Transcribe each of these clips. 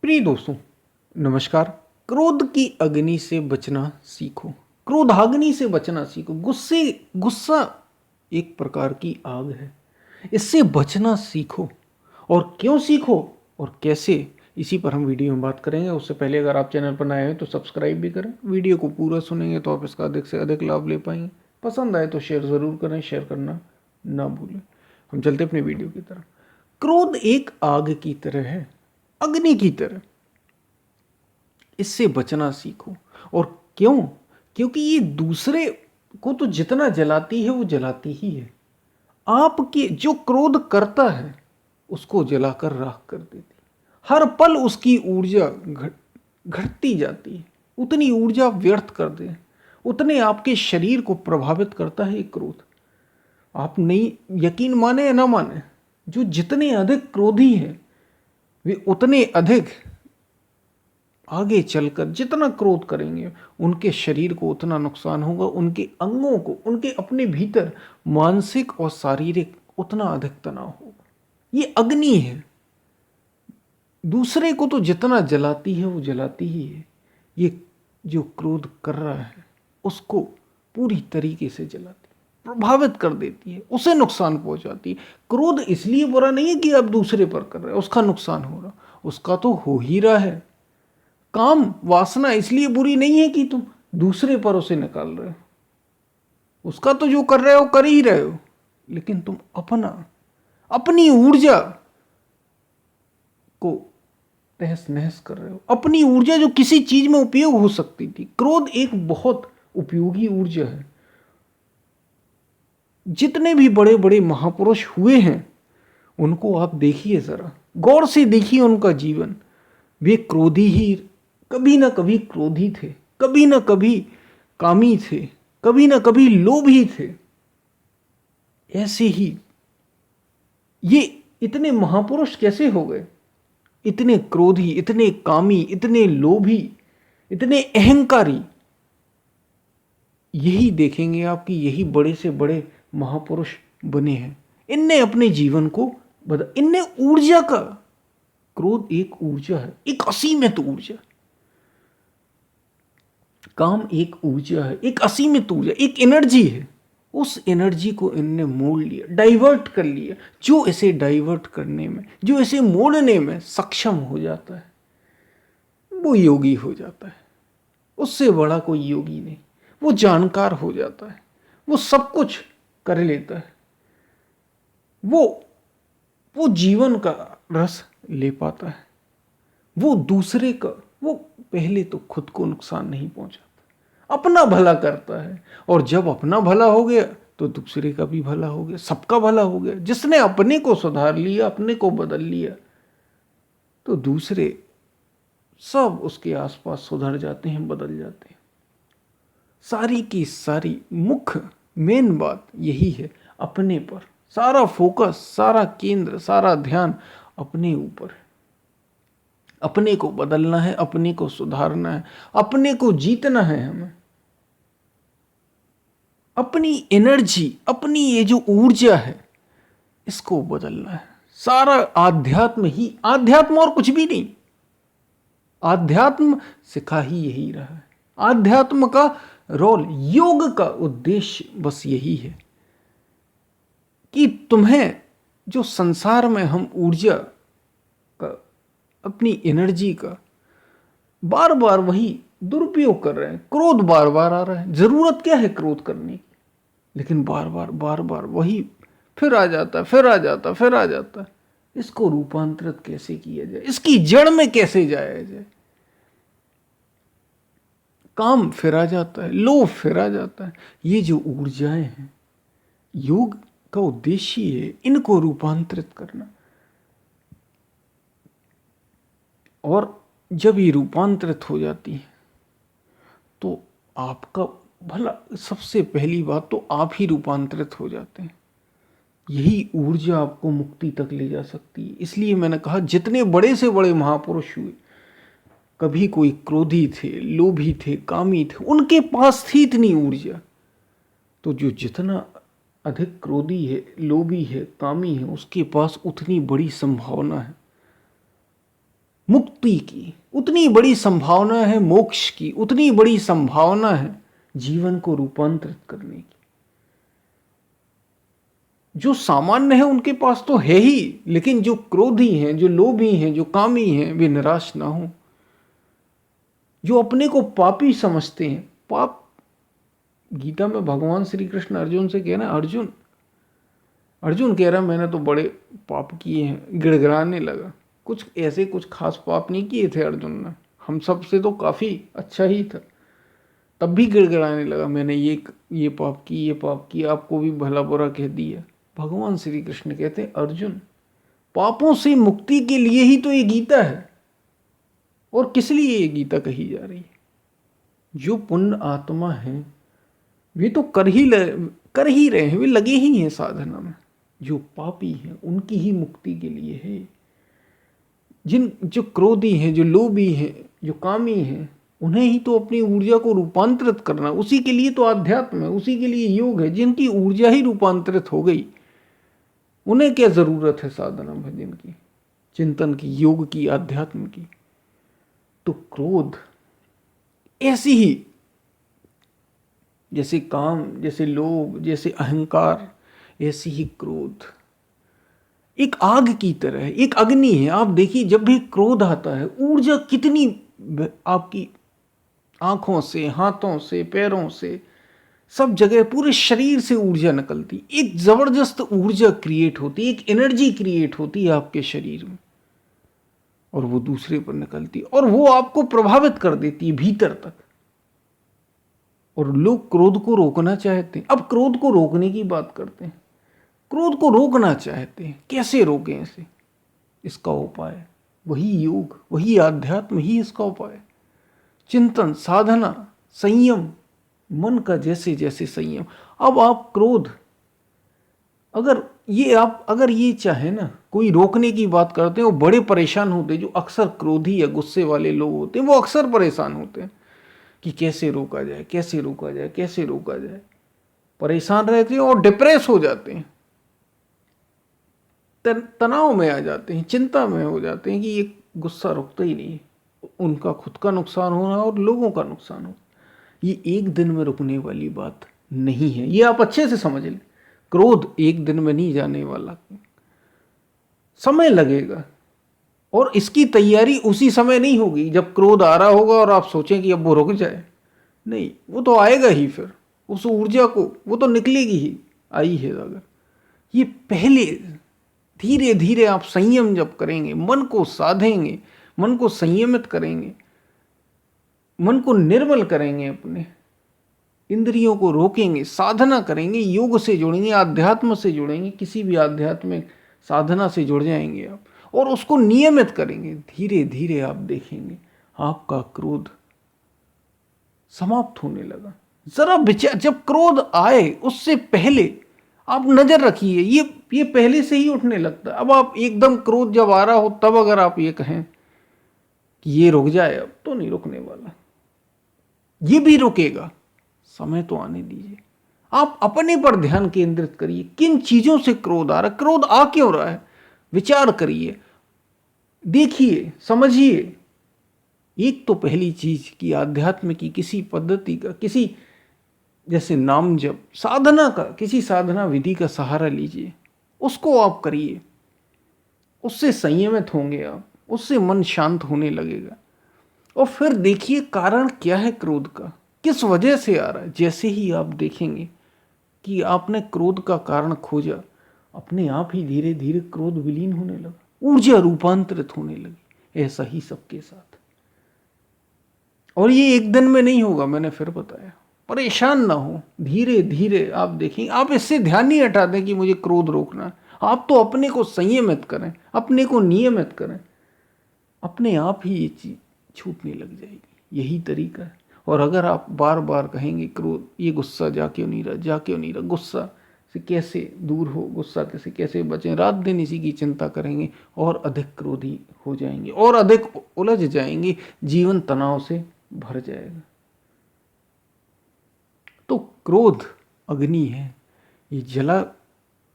प्रिय दोस्तों, नमस्कार। क्रोध की अग्नि से बचना सीखो। क्रोधाग्नि से बचना सीखो। गुस्सा एक प्रकार की आग है। इससे बचना सीखो। और क्यों सीखो और कैसे, इसी पर हम वीडियो में बात करेंगे। उससे पहले अगर आप चैनल पर नए हैं तो सब्सक्राइब भी करें। वीडियो को पूरा सुनेंगे तो आप इसका अधिक से अधिक लाभ ले पाएंगे। पसंद आए तो शेयर ज़रूर करें, शेयर करना ना भूलें। हम चलते अपनी वीडियो की तरफ। क्रोध एक आग की तरह है, अग्नि की तरह। इससे बचना सीखो। और क्यों? क्योंकि ये दूसरे को तो जितना जलाती है वो जलाती ही है। आपके जो क्रोध करता है उसको जलाकर राख कर देती है। हर पल उसकी ऊर्जा घटती जाती है। उतनी ऊर्जा व्यर्थ कर दे, उतने आपके शरीर को प्रभावित करता है ये क्रोध। आप नहीं, यकीन माने या ना माने, जो जितने अधिक क्रोधी हैं वे उतने अधिक आगे चलकर जितना क्रोध करेंगे उनके शरीर को उतना नुकसान होगा, उनके अंगों को, उनके अपने भीतर मानसिक और शारीरिक उतना अधिक तनाव होगा। ये अग्नि है, दूसरे को तो जितना जलाती है वो जलाती ही है। ये जो क्रोध कर रहा है उसको पूरी तरीके से जलाती है, प्रभावित कर देती है, उसे नुकसान पहुंचाती है। क्रोध इसलिए बुरा नहीं है कि आप दूसरे पर कर रहे हैं उसका नुकसान हो रहा, उसका तो हो ही रहा है। काम वासना इसलिए बुरी नहीं है कि तुम दूसरे पर उसे निकाल रहे हो, उसका तो जो कर रहे हो कर ही रहे हो, लेकिन तुम अपनी ऊर्जा को तहस नहस कर रहे हो। अपनी ऊर्जा जो किसी चीज में उपयोग हो सकती थी। क्रोध एक बहुत उपयोगी ऊर्जा है। जितने भी बड़े बड़े महापुरुष हुए हैं उनको आप देखिए, जरा गौर से देखिए उनका जीवन। वे क्रोधी ही, कभी ना कभी क्रोधी थे, कभी ना कभी कामी थे, कभी ना कभी लोभी थे। ऐसे ही ये इतने महापुरुष कैसे हो गए? इतने क्रोधी, इतने कामी, इतने लोभी, इतने अहंकारी। यही देखेंगे आप कि यही बड़े से बड़े महापुरुष बने हैं। इनने अपने जीवन को इनने ऊर्जा का, क्रोध एक ऊर्जा है, एक असीमित ऊर्जा। काम एक ऊर्जा है, एक असीमित ऊर्जा, एक एनर्जी है। उस एनर्जी को इनने मोड़ लिया, डाइवर्ट कर लिया। जो इसे डाइवर्ट करने में, जो इसे मोड़ने में सक्षम हो जाता है वो योगी हो जाता है। उससे बड़ा कोई योगी नहीं। वो जानकार हो जाता है, वो सब कुछ कर लेता है। वो वो जीवन का रस ले पाता है। वो दूसरे का, वो पहले तो खुद को नुकसान नहीं पहुंचाता, अपना भला करता है। और जब अपना भला हो गया तो दूसरे का भी भला हो गया, सबका भला हो गया। जिसने अपने को सुधार लिया, अपने को बदल लिया, तो दूसरे सब उसके आसपास सुधर जाते हैं, बदल जाते हैं। सारी की सारी मुख्य मेन बात यही है, अपने पर सारा फोकस, सारा केंद्र, सारा ध्यान अपने ऊपर है। अपने को बदलना है, अपने को सुधारना है, अपने को जीतना है। हमें अपनी एनर्जी, अपनी ये जो ऊर्जा है इसको बदलना है। सारा आध्यात्म ही, आध्यात्म और कुछ भी नहीं। आध्यात्म सिखा ही यही रहा है। आध्यात्म का रोल, योग का उद्देश्य बस यही है कि तुम्हें जो संसार में हम ऊर्जा का, अपनी एनर्जी का बार बार वही दुरुपयोग कर रहे हैं। क्रोध बार बार आ रहा है, जरूरत क्या है क्रोध करने की, लेकिन बार बार वही फिर आ जाता, फिर आ जाता, फिर आ जाता। इसको रूपांतरित कैसे किया जाए, इसकी जड़ में कैसे जाया जाए? काम फिर आ जाता है, लोभ फिर आ जाता है। ये जो ऊर्जाएं हैं, योग का उद्देश्य है इनको रूपांतरित करना। और जब ये रूपांतरित हो जाती है तो आपका भला, सबसे पहली बात तो आप ही रूपांतरित हो जाते हैं। यही ऊर्जा आपको मुक्ति तक ले जा सकती है। इसलिए मैंने कहा जितने बड़े से बड़े महापुरुष हुए, कभी कोई क्रोधी थे, लोभी थे, कामी थे, उनके पास थी इतनी ऊर्जा। तो जो जितना अधिक क्रोधी है, लोभी है, कामी है, उसके पास उतनी बड़ी संभावना है मुक्ति की उतनी बड़ी संभावना है, मोक्ष की उतनी बड़ी संभावना है, जीवन को रूपांतरित करने की। जो सामान्य है उनके पास तो है ही, लेकिन जो क्रोधी हैं, जो लोभी हैं, जो कामी हैं, वे निराश ना हो। जो अपने को पापी समझते हैं, पाप, गीता में भगवान श्री कृष्ण अर्जुन से कह रहे हैं, अर्जुन अर्जुन कह रहा मैंने तो बड़े पाप किए हैं, गिड़गिड़ाने लगा। कुछ ऐसे कुछ खास पाप नहीं किए थे अर्जुन ने, हम सब से तो काफ़ी अच्छा ही था, तब भी गिड़गिड़ाने लगा, मैंने ये पाप की, ये पाप किया, आपको भी भला बुरा कह दिया। भगवान श्री कृष्ण कहते हैं, अर्जुन पापों से मुक्ति के लिए ही तो ये गीता है, और किस लिए ये गीता कही जा रही है। जो पुण्य आत्मा है वे तो कर ही रहे हैं, वे लगे ही हैं साधना में। जो पापी हैं उनकी ही मुक्ति के लिए है। जो क्रोधी हैं, जो लोभी हैं, जो कामी हैं, उन्हें ही तो अपनी ऊर्जा को रूपांतरित करना, उसी के लिए तो आध्यात्म है, उसी के लिए योग है। जिनकी ऊर्जा ही रूपांतरित हो गई, उन्हें क्या जरूरत है साधना भजन की, चिंतन की, योग की, आध्यात्म की। तो क्रोध ऐसी ही, जैसे काम, जैसे लोभ, जैसे अहंकार, ऐसी ही क्रोध एक आग की तरह है, एक अग्नि है। आप देखिए जब भी क्रोध आता है, ऊर्जा कितनी आपकी आंखों से, हाथों से, पैरों से, सब जगह, पूरे शरीर से ऊर्जा निकलती, एक जबरदस्त ऊर्जा क्रिएट होती, एक एनर्जी क्रिएट होती है आपके शरीर में, और वो दूसरे पर निकलती, और वो आपको प्रभावित कर देती है भीतर तक। और लोग क्रोध को रोकना चाहते हैं। अब क्रोध को रोकने की बात करते हैं, क्रोध को रोकना चाहते हैं, कैसे रोकें इसे? इसका उपाय वही योग, वही आध्यात्म ही इसका उपाय। चिंतन, साधना, संयम, मन का जैसे जैसे संयम। अब आप क्रोध, अगर ये चाहे ना, कोई रोकने की बात करते हैं, वो बड़े परेशान होते हैं। जो अक्सर क्रोधी या गुस्से वाले लोग होते हैं, वो अक्सर परेशान होते हैं कि कैसे रोका जाए, कैसे रोका जाए, कैसे रोका जाए। परेशान रहते हैं और डिप्रेस हो जाते हैं, तनाव में आ जाते हैं, चिंता में हो जाते हैं कि ये गुस्सा रुकता ही नहीं। उनका खुद का नुकसान होना और लोगों का नुकसान हो। ये एक दिन में रुकने वाली बात नहीं है, ये आप अच्छे से समझ लें। क्रोध एक दिन में नहीं जाने वाला, समय लगेगा, और इसकी तैयारी उसी समय नहीं होगी जब क्रोध आ रहा होगा और आप सोचें कि अब वो रुक जाए। नहीं, वो तो आएगा ही, फिर उस ऊर्जा को, वो तो निकलेगी ही, आई है अगर। ये पहले धीरे धीरे आप संयम जब करेंगे, मन को साधेंगे, मन को संयमित करेंगे, मन को निर्मल करेंगे, अपने इंद्रियों को रोकेंगे, साधना करेंगे, योग से जुड़ेंगे, आध्यात्म से जुड़ेंगे, किसी भी आध्यात्मिक साधना से जुड़ जाएंगे आप, और उसको नियमित करेंगे, धीरे धीरे आप देखेंगे आपका क्रोध समाप्त होने लगा। जरा विचार, जब क्रोध आए उससे पहले आप नजर रखिए, ये पहले से ही उठने लगता है। अब आप एकदम क्रोध जब आ रहा हो तब अगर आप ये कहें कि ये रुक जाए, अब तो नहीं रुकने वाला, ये भी रुकेगा, समय तो आने दीजिए। आप अपने पर ध्यान केंद्रित करिए, किन चीजों से क्रोध आ रहा है, क्रोध आ क्यों रहा है, विचार करिए, देखिए, समझिए। एक तो पहली चीज कि आध्यात्म की किसी पद्धति का, किसी जैसे नाम जप, साधना का, किसी साधना विधि का सहारा लीजिए, उसको आप करिए, उससे संयमित होंगे आप, उससे मन शांत होने लगेगा। और फिर देखिए कारण क्या है क्रोध का, किस वजह से आ रहा है। जैसे ही आप देखेंगे कि आपने क्रोध का कारण खोजा, अपने आप ही धीरे धीरे क्रोध विलीन होने लगा, ऊर्जा रूपांतरित होने लगी। ऐसा ही सबके साथ, और ये एक दिन में नहीं होगा, मैंने फिर बताया। परेशान ना हो, धीरे धीरे आप देखेंगे। आप इससे ध्यान नहीं हटा दें कि मुझे क्रोध रोकना है, आप तो अपने को संयमित करें, अपने को नियमित करें, अपने आप ही ये चीज छूटने लग जाएगी। यही तरीका है। और अगर आप बार बार कहेंगे क्रोध, ये गुस्सा जा क्यों नहीं रहा, जा क्यों नहीं रहा, गुस्सा से कैसे दूर हो, गुस्सा से कैसे बचें, रात दिन इसी की चिंता करेंगे, और अधिक क्रोधी हो जाएंगे, और अधिक उलझ जाएंगे, जीवन तनाव से भर जाएगा। तो क्रोध अग्नि है, ये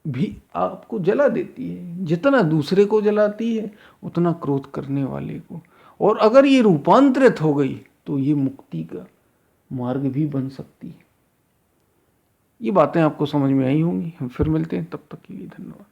भी आपको जला देती है। जितना दूसरे को जलाती है उतना क्रोध करने वाले को। और अगर ये रूपांतरित हो गई तो ये मुक्ति का मार्ग भी बन सकती है। ये बातें आपको समझ में आई होंगी। हम फिर मिलते हैं, तब तक के लिए धन्यवाद।